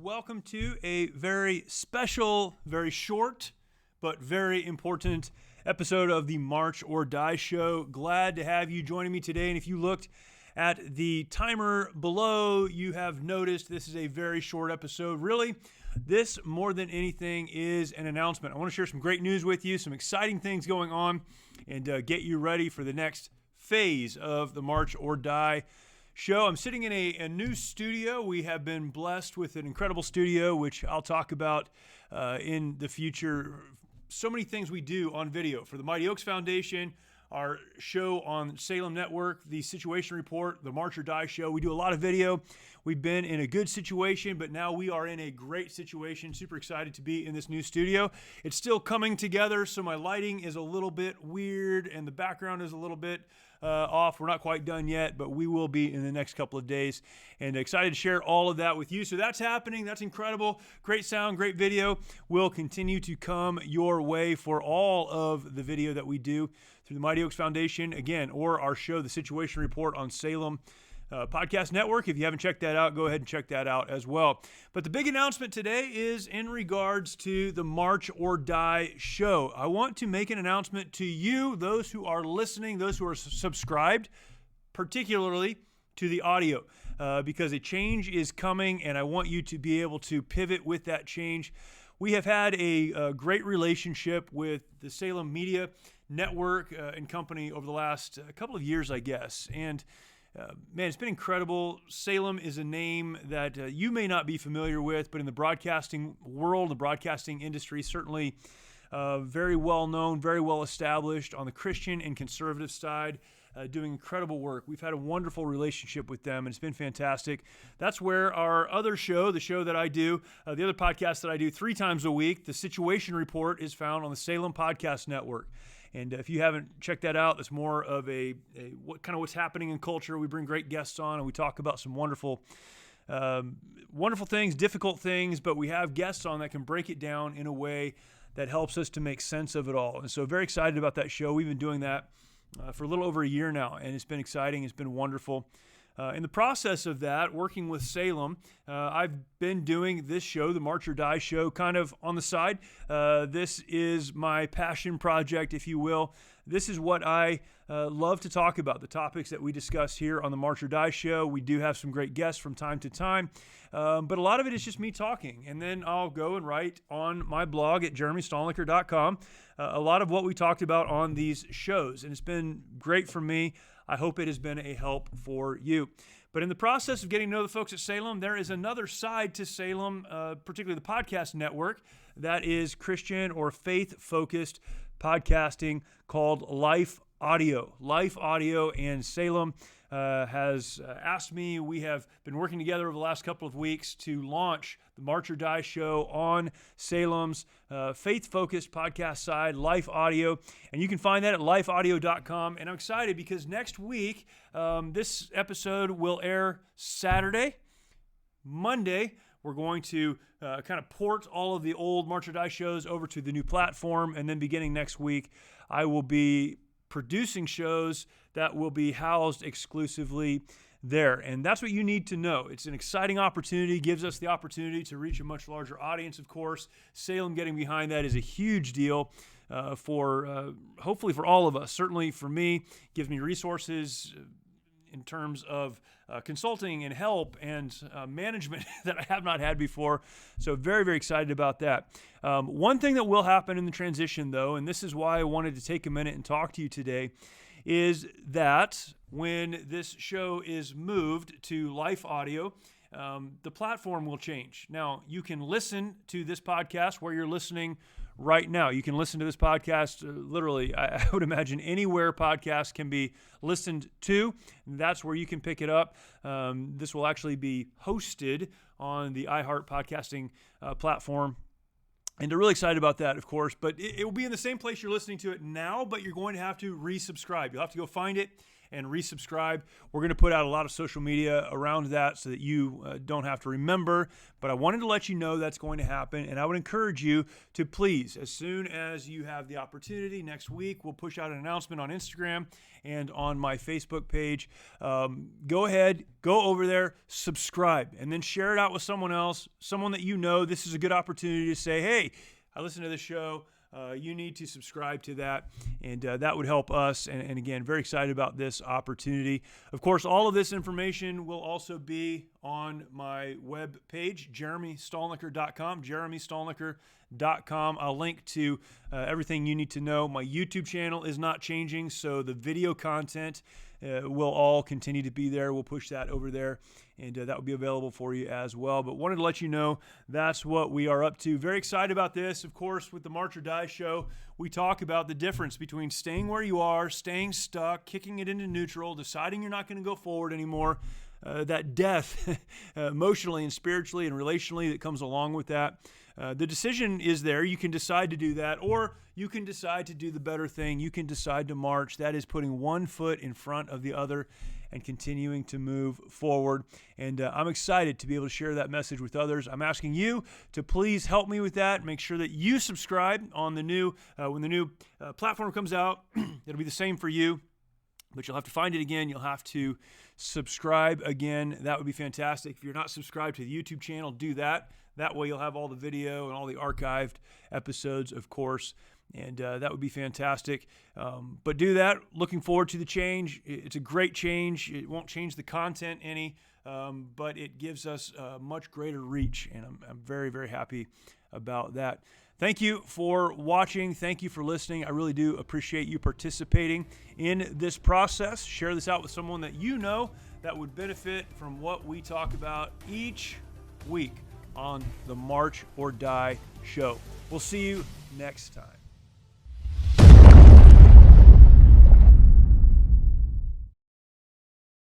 welcome to a very special, very short, but very important episode of the March or Die Show. Glad to have you joining me today. And if you looked at the timer below, you have noticed this is a very short episode. Really, this more than anything is an announcement. I want to share some great news with you, some exciting things going on, and get you ready for the next phase of the March or Die show. I'm sitting in a new studio. We have been blessed with an incredible studio, which I'll talk about in the future. So many things we do on video for the Mighty Oaks Foundation, our show on Salem Network, the Situation Report, the March or Die show. We do a lot of video. We've been in a good situation, but now we are in a great situation. Super excited to be in this new studio. It's still coming together, so my lighting is a little bit weird and the background is a little bit off. We're not quite done yet, but we will be in the next couple of days, and excited to share all of that with you. So that's happening. That's incredible. Great sound, great video will continue to come your way for all of the video that we do through the Mighty Oaks Foundation, again, or our show, The Situation Report on Salem Podcast Network. If you haven't checked that out, go ahead and check that out as well. But the big announcement today is in regards to the March or Die show. I want to make an announcement to you, those who are listening, those who are subscribed, particularly to the audio, because a change is coming and I want you to be able to pivot with that change. We have had a great relationship with the Salem Media Network and company over the last couple of years, I guess. And man, it's been incredible. Salem is a name that you may not be familiar with, but in the broadcasting world, the broadcasting industry, certainly very well known, very well established on the Christian and conservative side, doing incredible work. We've had a wonderful relationship with them, and it's been fantastic. That's where our other show, the show that I do, the other podcast that I do 3 times a week, The Situation Report, is found on the Salem Podcast Network. And if you haven't checked that out, it's more of what's happening in culture. We bring great guests on and we talk about some wonderful things, difficult things, but we have guests on that can break it down in a way that helps us to make sense of it all. And so very excited about that show. We've been doing that for a little over a year now, and it's been exciting. It's been wonderful. In the process of that, working with Salem, I've been doing this show, the March or Die show, kind of on the side. This is my passion project, if you will. This is what I love to talk about, the topics that we discuss here on the March or Die show. We do have some great guests from time to time, but a lot of it is just me talking. And then I'll go and write on my blog at jeremystolniker.com a lot of what we talked about on these shows. And it's been great for me. I hope it has been a help for you. But in the process of getting to know the folks at Salem, there is another side to Salem, particularly the podcast network, that is Christian or faith-focused podcasting called Life Audio. Life Audio, and Salem has asked me, we have been working together over the last couple of weeks to launch the March or Die show on Salem's faith-focused podcast side, Life Audio. And you can find that at lifeaudio.com. And I'm excited because next week, this episode will air Saturday. Monday, we're going to kind of port all of the old March or Die shows over to the new platform. And then beginning next week, I will be producing shows that will be housed exclusively there. And that's what you need to know. It's an exciting opportunity, gives us the opportunity to reach a much larger audience, of course. Salem getting behind that is a huge deal for hopefully for all of us. Certainly for me, gives me resources in terms of consulting and help and management that I have not had before. So very, very excited about that. One thing that will happen in the transition, though, and this is why I wanted to take a minute and talk to you today, is that when this show is moved to Life Audio, the platform will change. Now, you can listen to this podcast where you're listening right now. You can listen to this podcast literally, I would imagine, anywhere podcasts can be listened to. That's where you can pick it up. This will actually be hosted on the iHeart podcasting platform. And they're really excited about that, of course. But it will be in the same place you're listening to it now, but you're going to have to resubscribe. You'll have to go find it and resubscribe. We're going to put out a lot of social media around that so that you don't have to remember, but I wanted to let you know that's going to happen, and I would encourage you to please, as soon as you have the opportunity, next week we'll push out an announcement on Instagram and on my Facebook page. Go ahead, go over there, subscribe, and then share it out with someone else, someone that you know. This is a good opportunity to say, hey, I listen to this show. You need to subscribe to that, and that would help us. And again, very excited about this opportunity. Of course, all of this information will also be on my web page, jeremystolniker.com, jeremystolniker.com. I'll link to everything you need to know. My YouTube channel is not changing, so the video content will all continue to be there. We'll push that over there, and that will be available for you as well. But wanted to let you know that's what we are up to. Very excited about this. Of course, with the March or Die show, we talk about the difference between staying where you are, staying stuck, kicking it into neutral, deciding you're not going to go forward anymore, that death emotionally and spiritually and relationally that comes along with that. The decision is there. You can decide to do that, or you can decide to do the better thing. You can decide to march. That is putting one foot in front of the other and continuing to move forward. And I'm excited to be able to share that message with others. I'm asking you to please help me with that. Make sure that you subscribe on the new when the new platform comes out. It'll be the same for you, but you'll have to find it again. You'll have to subscribe again. That would be fantastic. If you're not subscribed to the YouTube channel, do that. That way you'll have all the video and all the archived episodes, of course, and that would be fantastic. But do that. Looking forward to the change. It's a great change. It won't change the content any, but it gives us much greater reach, and I'm very, very happy about that. Thank you for watching. Thank you for listening. I really do appreciate you participating in this process. Share this out with someone that you know that would benefit from what we talk about each week on the March or Die show. We'll see you next time.